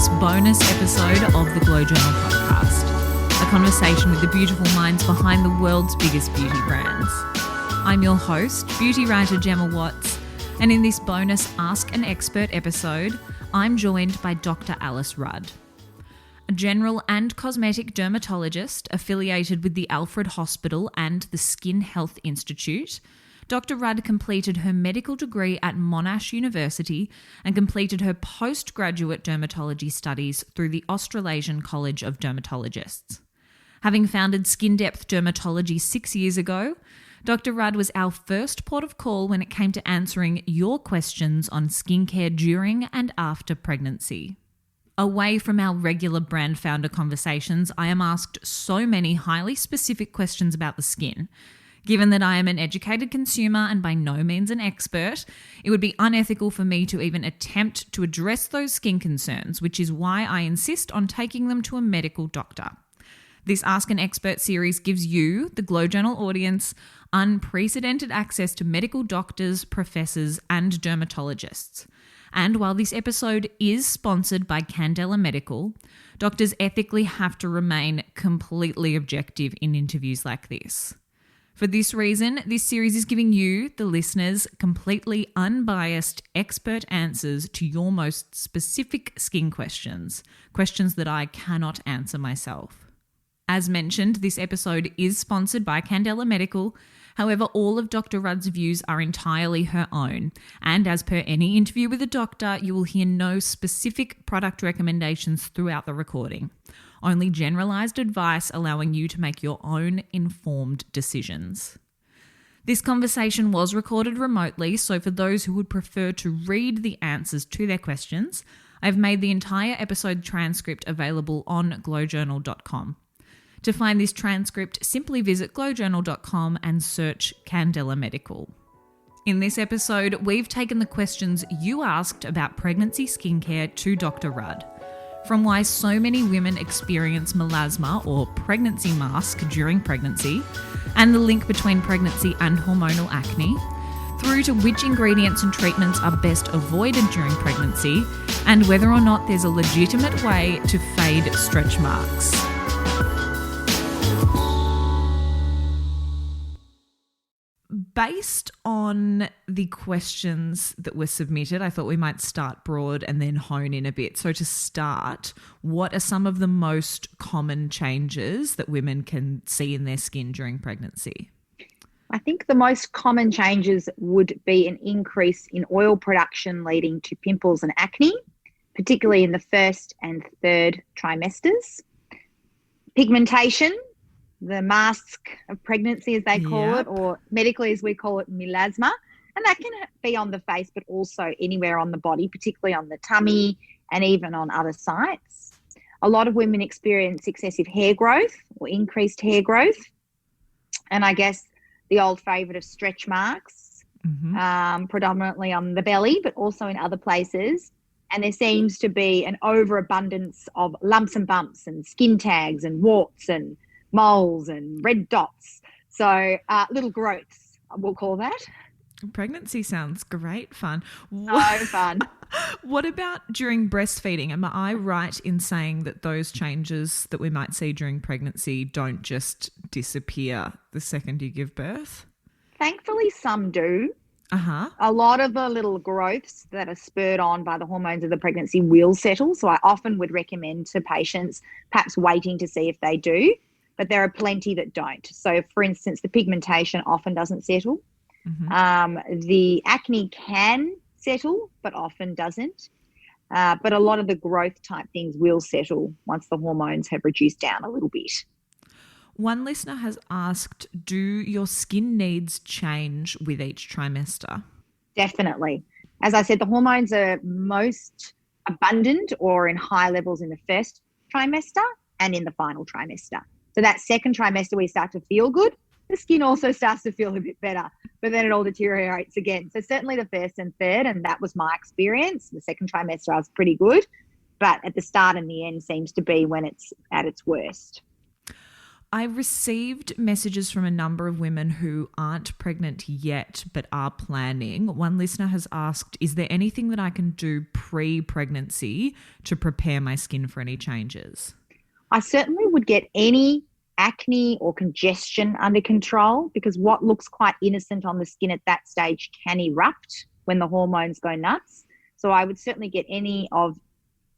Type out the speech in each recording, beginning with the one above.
this bonus episode of the Glow Journal podcast, a conversation with the beautiful minds behind the world's biggest beauty brands. I'm your host, beauty writer Gemma Watts, and in this bonus Ask an Expert episode, I'm joined by Dr. Alice Rudd. A general and cosmetic dermatologist affiliated with the Alfred Hospital and the Skin Health Institute, Dr. Rudd completed her medical degree at Monash University and completed her postgraduate dermatology studies through the Australasian College of Dermatologists. Having founded Skin Depth Dermatology 6 years ago, Dr. Rudd was our first port of call when it came to answering your questions on skincare during and after pregnancy. Away from our regular brand founder conversations, I am asked so many highly specific questions about the skin. Given that I am an educated consumer and by no means an expert, it would be unethical for me to even attempt to address those skin concerns, which is why I insist on taking them to a medical doctor. This Ask an Expert series gives you, the Glow Journal audience, unprecedented access to medical doctors, professors, and dermatologists. And while this episode is sponsored by Candela Medical, doctors ethically have to remain completely objective in interviews like this. For this reason, this series is giving you, the listeners, completely unbiased expert answers to your most specific skin questions, questions that I cannot answer myself. As mentioned, this episode is sponsored by Candela Medical. However, all of Dr. Rudd's views are entirely her own, and as per any interview with a doctor, you will hear no specific product recommendations throughout the recording. Only generalised advice allowing you to make your own informed decisions. This conversation was recorded remotely, so for those who would prefer to read the answers to their questions, I've made the entire episode transcript available on glowjournal.com. To find this transcript, simply visit glowjournal.com and search Candela Medical. In this episode, we've taken the questions you asked about pregnancy skincare to Dr. Rudd. From why so many women experience melasma or pregnancy mask during pregnancy, and the link between pregnancy and hormonal acne, through to which ingredients and treatments are best avoided during pregnancy, and whether or not there's a legitimate way to fade stretch marks. Based on the questions that were submitted, I thought we might start broad and then hone in a bit. So to start, what are some of the most common changes that women can see in their skin during pregnancy? I think the most common changes would be an increase in oil production leading to pimples and acne, particularly in the first and third trimesters. Pigmentation, the mask of pregnancy, as they call it, or medically as we call it, melasma. And that can be on the face, but also anywhere on the body, particularly on the tummy and even on other sites. A lot of women experience excessive hair growth or increased hair growth. And I guess the old favourite of stretch marks, predominantly on the belly, but also in other places. And there seems to be an overabundance of lumps and bumps and skin tags and warts and moles and red dots. So little growths, we'll call that. Pregnancy sounds great fun. So fun. What about during breastfeeding? Am I right in saying that those changes that we might see during pregnancy don't just disappear the second you give birth? Thankfully, some do. A lot of the little growths that are spurred on by the hormones of the pregnancy will settle. So I often would recommend to patients perhaps waiting to see if they do. But there are plenty that don't. So, for instance, the pigmentation often doesn't settle. The acne can settle, but often doesn't. But a lot of the growth type things will settle once the hormones have reduced down a little bit. One listener has asked, do your skin needs change with each trimester? Definitely. As I said, the hormones are most abundant or in high levels in the first trimester and in the final trimester. So that second trimester we start to feel good, the skin also starts to feel a bit better, but then it all deteriorates again. So certainly the first and third, and that was my experience. The second trimester I was pretty good, but at the start and the end seems to be when it's at its worst. I received messages from a number of women who aren't pregnant yet but are planning. One listener has asked, is there anything that I can do pre-pregnancy to prepare my skin for any changes? I certainly would get any acne or congestion under control, because what looks quite innocent on the skin at that stage can erupt when the hormones go nuts. So I would certainly get any of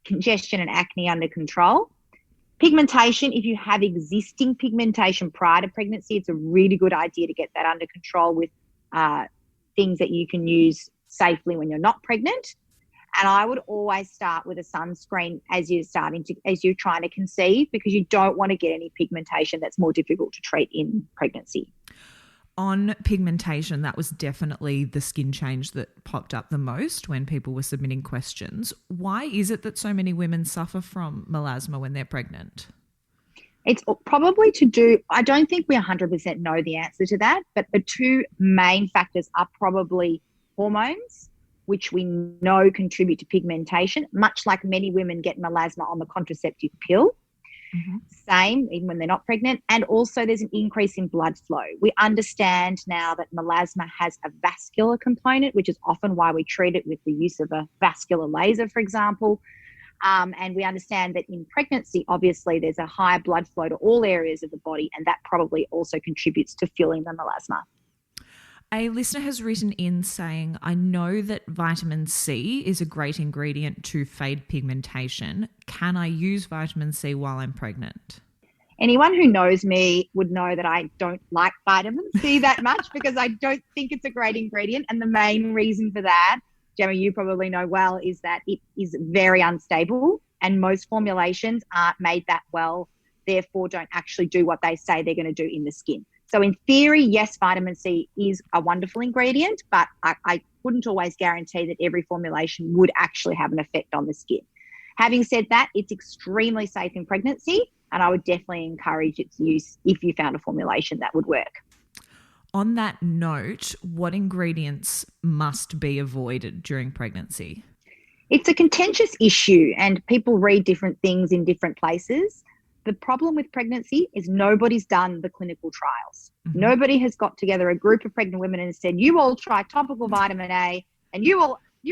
congestion and acne under control. Pigmentation, if you have existing pigmentation prior to pregnancy, it's a really good idea to get that under control with things that you can use safely when you're not pregnant. And I would always start with a sunscreen as you're trying to conceive, because you don't want to get any pigmentation that's more difficult to treat in pregnancy. On pigmentation, that was definitely the skin change that popped up the most when people were submitting questions. Why is it that so many women suffer from melasma when they're pregnant? It's probably to do, I don't think we 100% know the answer to that, but the two main factors are probably hormones, which we know contribute to pigmentation, much like many women get melasma on the contraceptive pill. Mm-hmm. Same, even when they're not pregnant. And also there's an increase in blood flow. We understand now that melasma has a vascular component, which is often why we treat it with the use of a vascular laser, for example. And we understand that in pregnancy, obviously, there's a higher blood flow to all areas of the body, and that probably also contributes to fueling the melasma. A listener has written in saying, I know that vitamin C is a great ingredient to fade pigmentation. Can I use vitamin C while I'm pregnant? Anyone who knows me would know that I don't like vitamin C that much because I don't think it's a great ingredient. And the main reason for that, Gemma, you probably know well, is that it is very unstable and most formulations aren't made that well, therefore don't actually do what they say they're going to do in the skin. So in theory, yes, vitamin C is a wonderful ingredient, but I couldn't always guarantee that every formulation would actually have an effect on the skin. Having said that, it's extremely safe in pregnancy, and I would definitely encourage its use if you found a formulation that would work. On that note, what ingredients must be avoided during pregnancy? It's a contentious issue, and people read different things in different places. The problem with pregnancy is nobody's done the clinical trials. Mm-hmm. Nobody has got together a group of pregnant women and said, you all try topical vitamin A, and you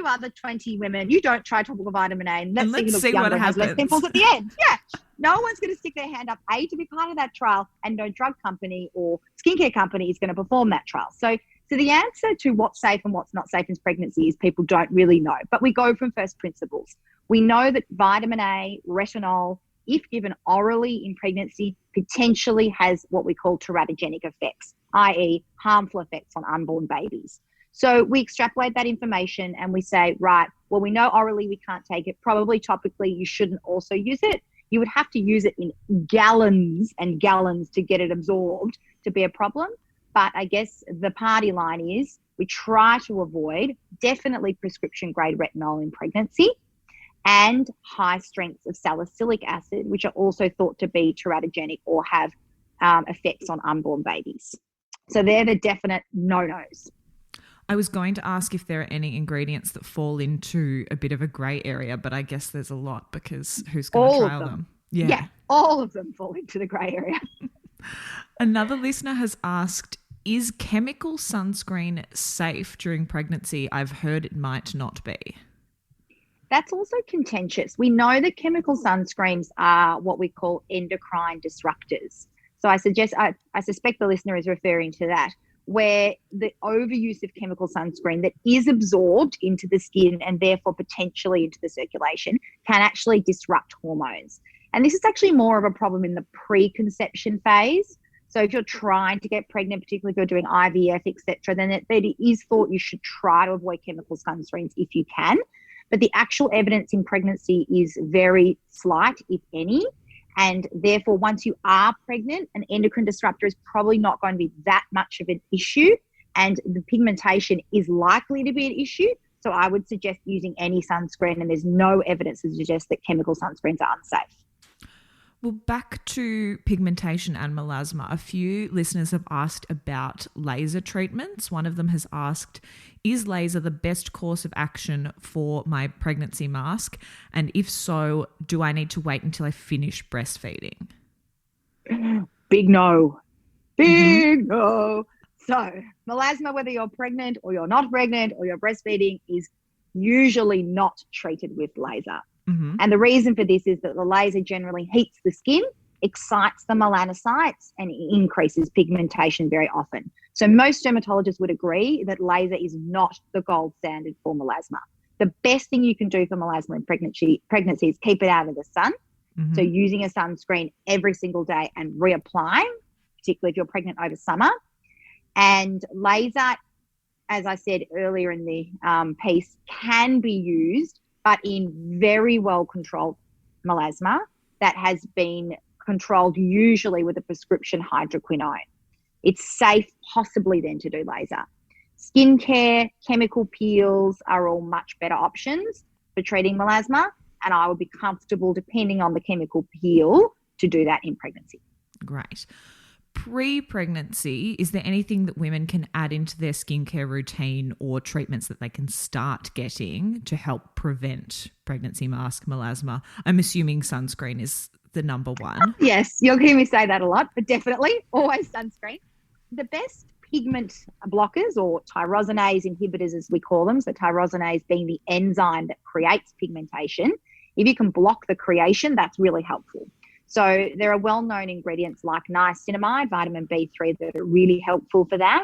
other 20 women, you don't try topical vitamin A, and let's see who looks younger and has less pimples at the end. Yeah. No one's going to stick their hand up, A, to be part of that trial, and no drug company or skincare company is going to perform that trial. So the answer to what's safe and what's not safe in pregnancy is people don't really know. But we go from first principles. We know that vitamin A, retinol, if given orally in pregnancy, potentially has what we call teratogenic effects, i.e. harmful effects on unborn babies. So we extrapolate that information and we say, right, well, we know orally we can't take it. Probably topically you shouldn't also use it. You would have to use it in gallons and gallons to get it absorbed to be a problem. But I guess the party line is we try to avoid definitely prescription grade retinol in pregnancy and high strengths of salicylic acid, which are also thought to be teratogenic or have effects on unborn babies. So they're the definite no-nos. I was going to ask if there are any ingredients that fall into a bit of a grey area, but I guess there's a lot because who's going to trial them? Yeah, all of them fall into the grey area. Another listener has asked, is chemical sunscreen safe during pregnancy? I've heard it might not be. That's also contentious. We know that chemical sunscreens are what we call endocrine disruptors. So I suspect the listener is referring to that, where the overuse of chemical sunscreen that is absorbed into the skin and therefore potentially into the circulation can actually disrupt hormones. And this is actually more of a problem in the preconception phase. So if you're trying to get pregnant, particularly if you're doing IVF, etc., then it is thought you should try to avoid chemical sunscreens if you can. But the actual evidence in pregnancy is very slight, if any. And therefore, once you are pregnant, an endocrine disruptor is probably not going to be that much of an issue. And the pigmentation is likely to be an issue. So I would suggest using any sunscreen, and there's no evidence to suggest that chemical sunscreens are unsafe. Well, back to pigmentation and melasma, a few listeners have asked about laser treatments. One of them has asked, is laser the best course of action for my pregnancy mask? And if so, do I need to wait until I finish breastfeeding? big no. Mm-hmm. Big no. So melasma, whether you're pregnant or you're not pregnant or you're breastfeeding, is usually not treated with laser. Mm-hmm. And the reason for this is that the laser generally heats the skin, excites the melanocytes, and increases pigmentation very often. So most dermatologists would agree that laser is not the gold standard for melasma. The best thing you can do for melasma in pregnancy is keep it out of the sun. Mm-hmm. So using a sunscreen every single day and reapplying, particularly if you're pregnant over summer. And laser, as I said earlier in the piece, can be used, but in very well-controlled melasma that has been controlled usually with a prescription hydroquinone. It's safe possibly then to do laser. Skincare, chemical peels are all much better options for treating melasma, and I would be comfortable, depending on the chemical peel, to do that in pregnancy. Great. Pre-pregnancy, is there anything that women can add into their skincare routine or treatments that they can start getting to help prevent pregnancy mask melasma? I'm assuming sunscreen is the number one. Yes, you'll hear me say that a lot, but definitely always sunscreen. The best pigment blockers, or tyrosinase inhibitors as we call them, so tyrosinase being the enzyme that creates pigmentation, if you can block the creation, that's really helpful. So there are well-known ingredients like niacinamide, vitamin B3, that are really helpful for that.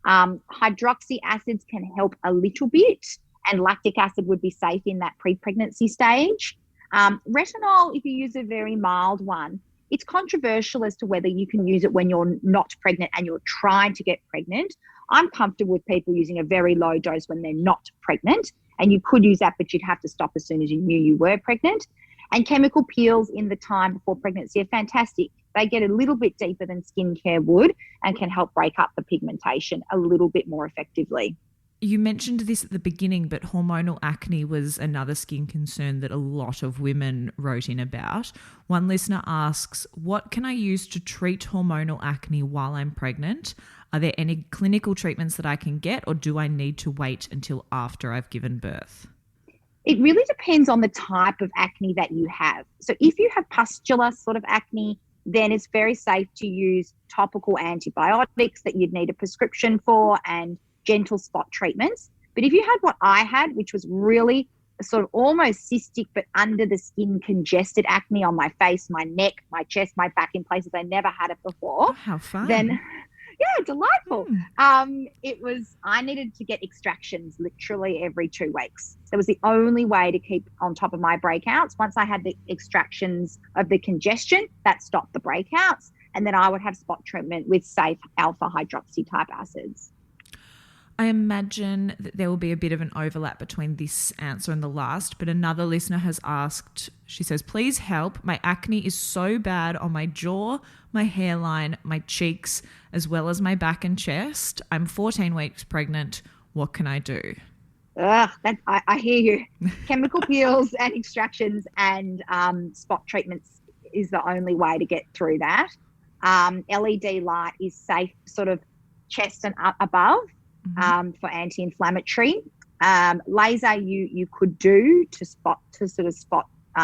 Hydroxy acids can help a little bit, and lactic acid would be safe in that pre-pregnancy stage. Retinol, if you use a very mild one, it's controversial as to whether you can use it when you're not pregnant and you're trying to get pregnant. I'm comfortable with people using a very low dose when they're not pregnant, and you could use that, but you'd have to stop as soon as you knew you were pregnant. And chemical peels in the time before pregnancy are fantastic. They get a little bit deeper than skincare would and can help break up the pigmentation a little bit more effectively. You mentioned this at the beginning, but hormonal acne was another skin concern that a lot of women wrote in about. One listener asks, what can I use to treat hormonal acne while I'm pregnant? Are there any clinical treatments that I can get, or do I need to wait until after I've given birth? It really depends on the type of acne that you have. So if you have pustular sort of acne, then it's very safe to use topical antibiotics that you'd need a prescription for and gentle spot treatments. But if you had what I had, which was really sort of almost cystic but under the skin congested acne on my face, my neck, my chest, my back, in places I never had it before. Oh, how fun. Then yeah, delightful. I needed to get extractions literally every 2 weeks. That was the only way to keep on top of my breakouts. Once I had the extractions of the congestion, that stopped the breakouts. And then I would have spot treatment with safe alpha hydroxy type acids. I imagine that there will be a bit of an overlap between this answer and the last, but another listener has asked, she says, please help. My acne is so bad on my jaw, my hairline, my cheeks, as well as my back and chest. I'm 14 weeks pregnant. What can I do? I hear you. Chemical peels and extractions and spot treatments is the only way to get through that. LED light is safe, sort of chest and up above. For anti-inflammatory. Laser you could do to spot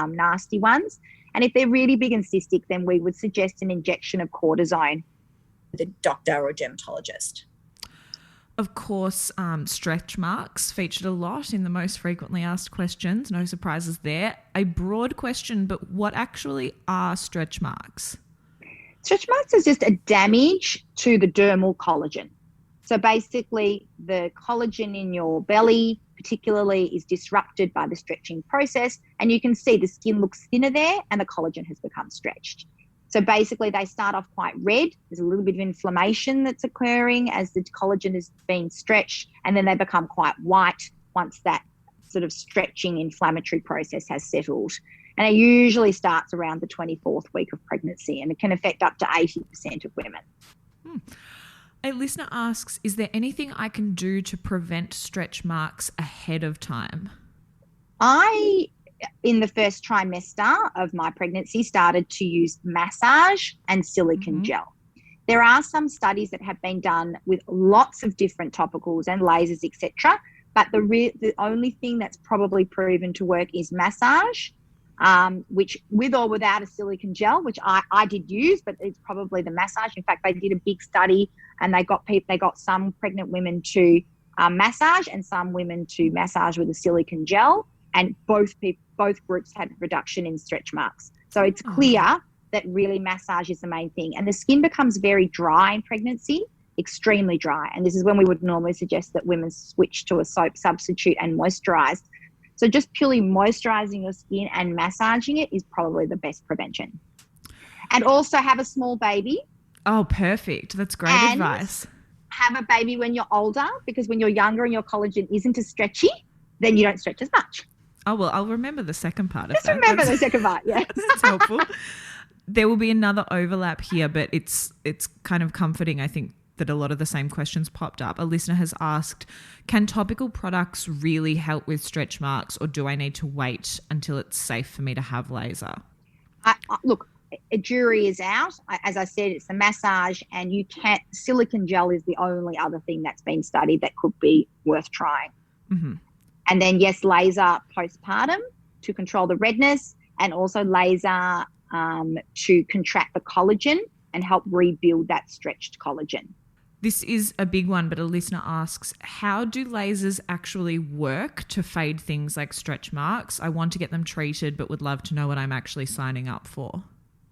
nasty ones. And if they're really big and cystic, then we would suggest an injection of cortisone. The doctor or dermatologist. Of course, stretch marks featured a lot in the most frequently asked questions. No surprises there. A broad question, but what actually are stretch marks? Stretch marks is just a damage to the dermal collagen. So basically, the collagen in your belly particularly is disrupted by the stretching process, and you can see the skin looks thinner there and the collagen has become stretched. So basically, they start off quite red. There's a little bit of inflammation that's occurring as the collagen is being stretched, and then they become quite white once that sort of stretching inflammatory process has settled. And it usually starts around the 24th week of pregnancy, and it can affect up to 80% of women. A listener asks, is there anything I can do to prevent stretch marks ahead of time? In the first trimester of my pregnancy, started to use massage and silicone gel. There are some studies that have been done with lots of different topicals and lasers, etc. But the only thing that's probably proven to work is massage. which with or without a silicone gel, which I did use, but it's probably the massage. In fact, they did a big study and they got some pregnant women to massage and some women to massage with a silicone gel, and both groups had a reduction in stretch marks. So it's clear that really massage is the main thing. And the skin becomes very dry in pregnancy, extremely dry. And this is when we would normally suggest that women switch to a soap substitute and moisturize. So just purely moisturizing your skin and massaging it is probably the best prevention. And also have a small baby. Oh, perfect. That's great advice. Have a baby when you're older, because when you're younger and your collagen isn't as stretchy, then you don't stretch as much. Oh, well, I'll remember the second part of that. Just remember the second part, yeah. That's helpful. There will be another overlap here, but it's kind of comforting, I think, that a lot of the same questions popped up. A listener has asked, can topical products really help with stretch marks, or do I need to wait until it's safe for me to have laser? Look, a jury is out. As I said, it's the massage, and silicone gel is the only other thing that's been studied that could be worth trying. Mm-hmm. And then, yes, laser postpartum to control the redness, and also laser to contract the collagen and help rebuild that stretched collagen. This is a big one, but a listener asks, how do lasers actually work to fade things like stretch marks? I want to get them treated, but would love to know what I'm actually signing up for.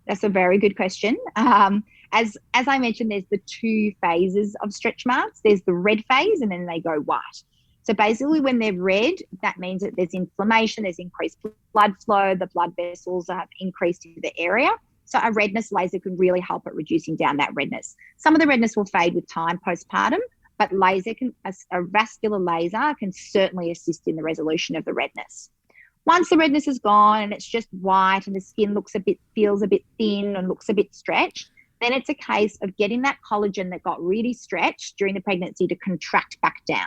That's a very good question. As I mentioned, there's the two phases of stretch marks. There's the red phase, and then they go white. So basically when they're red, that means that there's inflammation, there's increased blood flow, the blood vessels have increased in the area. So a redness laser can really help at reducing down that redness. Some of the redness will fade with time postpartum, but a vascular laser can certainly assist in the resolution of the redness. Once the redness is gone and it's just white and the skin feels a bit thin and looks a bit stretched, then it's a case of getting that collagen that got really stretched during the pregnancy to contract back down.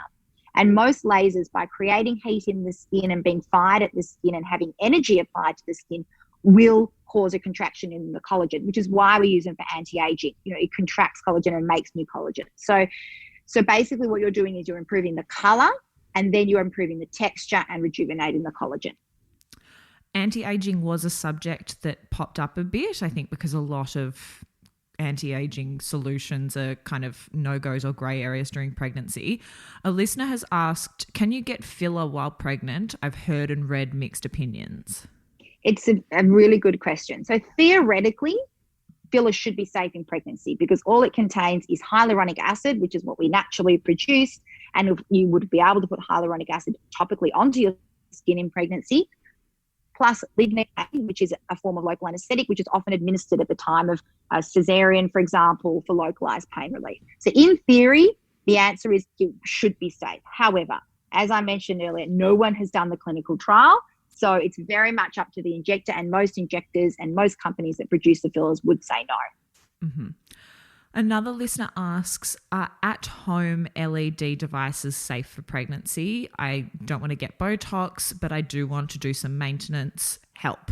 And most lasers, by creating heat in the skin and being fired at the skin and having energy applied to the skin, will cause a contraction in the collagen, which is why we use them for anti-aging. It contracts collagen and makes new collagen. So basically what you're doing is you're improving the color, and then you're improving the texture and rejuvenating the collagen. Anti-aging was a subject that popped up a bit, I think, because a lot of anti-aging solutions are kind of no-goes or grey areas during pregnancy. A listener has asked, can you get filler while pregnant? I've heard and read mixed opinions. It's a really good question. So theoretically, filler should be safe in pregnancy because all it contains is hyaluronic acid, which is what we naturally produce. And you would be able to put hyaluronic acid topically onto your skin in pregnancy, plus lidocaine, which is a form of local anesthetic, which is often administered at the time of a cesarean, for example, for localized pain relief. So in theory, the answer is it should be safe. However, as I mentioned earlier, no one has done the clinical trial. So it's very much up to the injector, and most injectors and most companies that produce the fillers would say no. Mm-hmm. Another listener asks, are at-home LED devices safe for pregnancy? I don't want to get Botox, but I do want to do some maintenance. Help.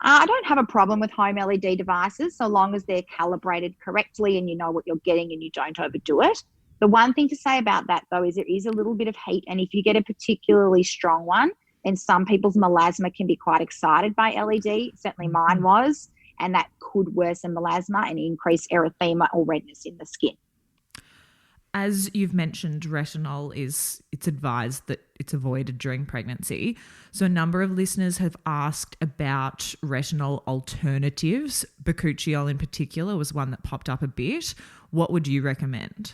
I don't have a problem with home LED devices so long as they're calibrated correctly and you know what you're getting and you don't overdo it. The one thing to say about that, though, is there is a little bit of heat, and if you get a particularly strong one, then some people's melasma can be quite excited by LED. Certainly mine was. And that could worsen melasma and increase erythema or redness in the skin. As you've mentioned, retinol it's advised that it's avoided during pregnancy. So a number of listeners have asked about retinol alternatives. Bakuchiol in particular was one that popped up a bit. What would you recommend?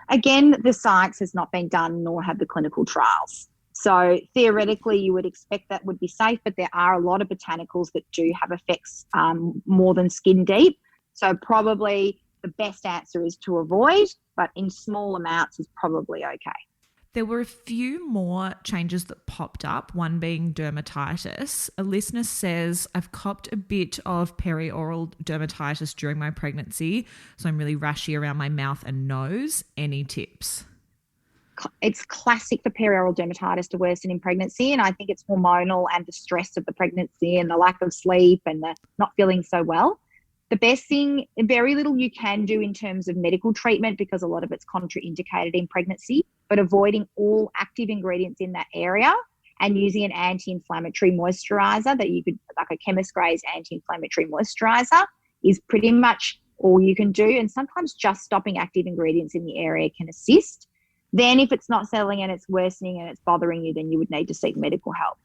Again, the science has not been done, nor have the clinical trials. So theoretically, you would expect that would be safe, but there are a lot of botanicals that do have effects more than skin deep. So probably the best answer is to avoid, but in small amounts is probably okay. There were a few more changes that popped up, one being dermatitis. A listener says, I've copped a bit of perioral dermatitis during my pregnancy, so I'm really rashy around my mouth and nose. Any tips? It's classic for perioral dermatitis to worsen in pregnancy, and I think it's hormonal and the stress of the pregnancy and the lack of sleep and the not feeling so well. The best thing, very little you can do in terms of medical treatment because a lot of it's contraindicated in pregnancy, but avoiding all active ingredients in that area and using an anti-inflammatory moisturizer that you could, like a chemist grade anti-inflammatory moisturizer, is pretty much all you can do. And sometimes just stopping active ingredients in the area can assist. Then if it's not settling and it's worsening and it's bothering you, then you would need to seek medical help.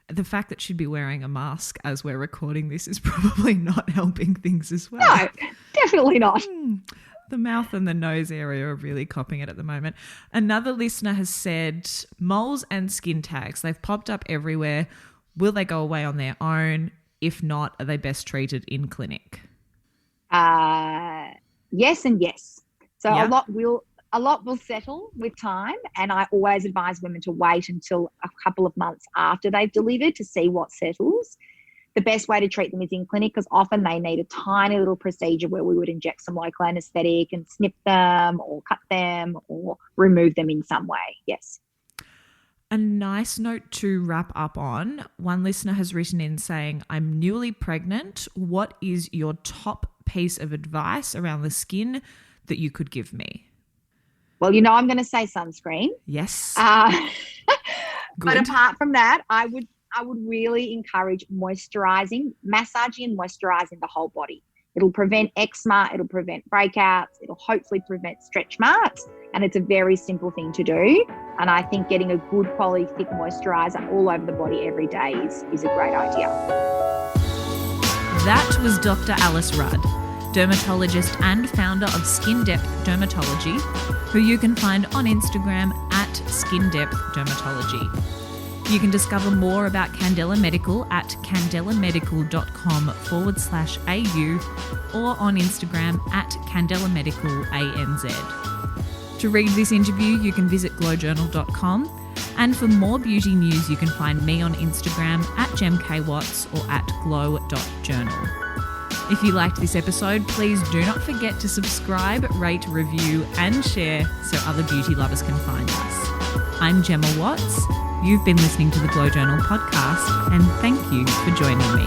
The fact that she'd be wearing a mask as we're recording this is probably not helping things as well. No, definitely not. The mouth and the nose area are really copping it at the moment. Another listener has said moles and skin tags, they've popped up everywhere. Will they go away on their own? If not, are they best treated in clinic? Yes and yes. So Yeah. a lot will settle with time, and I always advise women to wait until a couple of months after they've delivered to see what settles. The best way to treat them is in clinic, because often they need a tiny little procedure where we would inject some local anaesthetic and snip them or cut them or remove them in some way. Yes. A nice note to wrap up on. One listener has written in saying, I'm newly pregnant. What is your top piece of advice around the skin that you could give me? Well, I'm going to say sunscreen. Yes. But apart from that, I would really encourage moisturising, massaging and moisturising the whole body. It'll prevent eczema, it'll prevent breakouts, it'll hopefully prevent stretch marks, and it's a very simple thing to do. And I think getting a good quality thick moisturiser all over the body every day is a great idea. That was Dr. Alice Rudd, dermatologist and founder of Skin Depth Dermatology, who you can find on Instagram at Skin Depth Dermatology. You can discover more about Candela Medical at candelamedical.com/au or on Instagram at candelamedicalanz. To read this interview, you can visit glowjournal.com. And for more beauty news, you can find me on Instagram at gemkwatts or at glow.journal. If you liked this episode, please do not forget to subscribe, rate, review and share so other beauty lovers can find us. I'm Gemma Watts. You've been listening to the Glow Journal podcast, and thank you for joining me.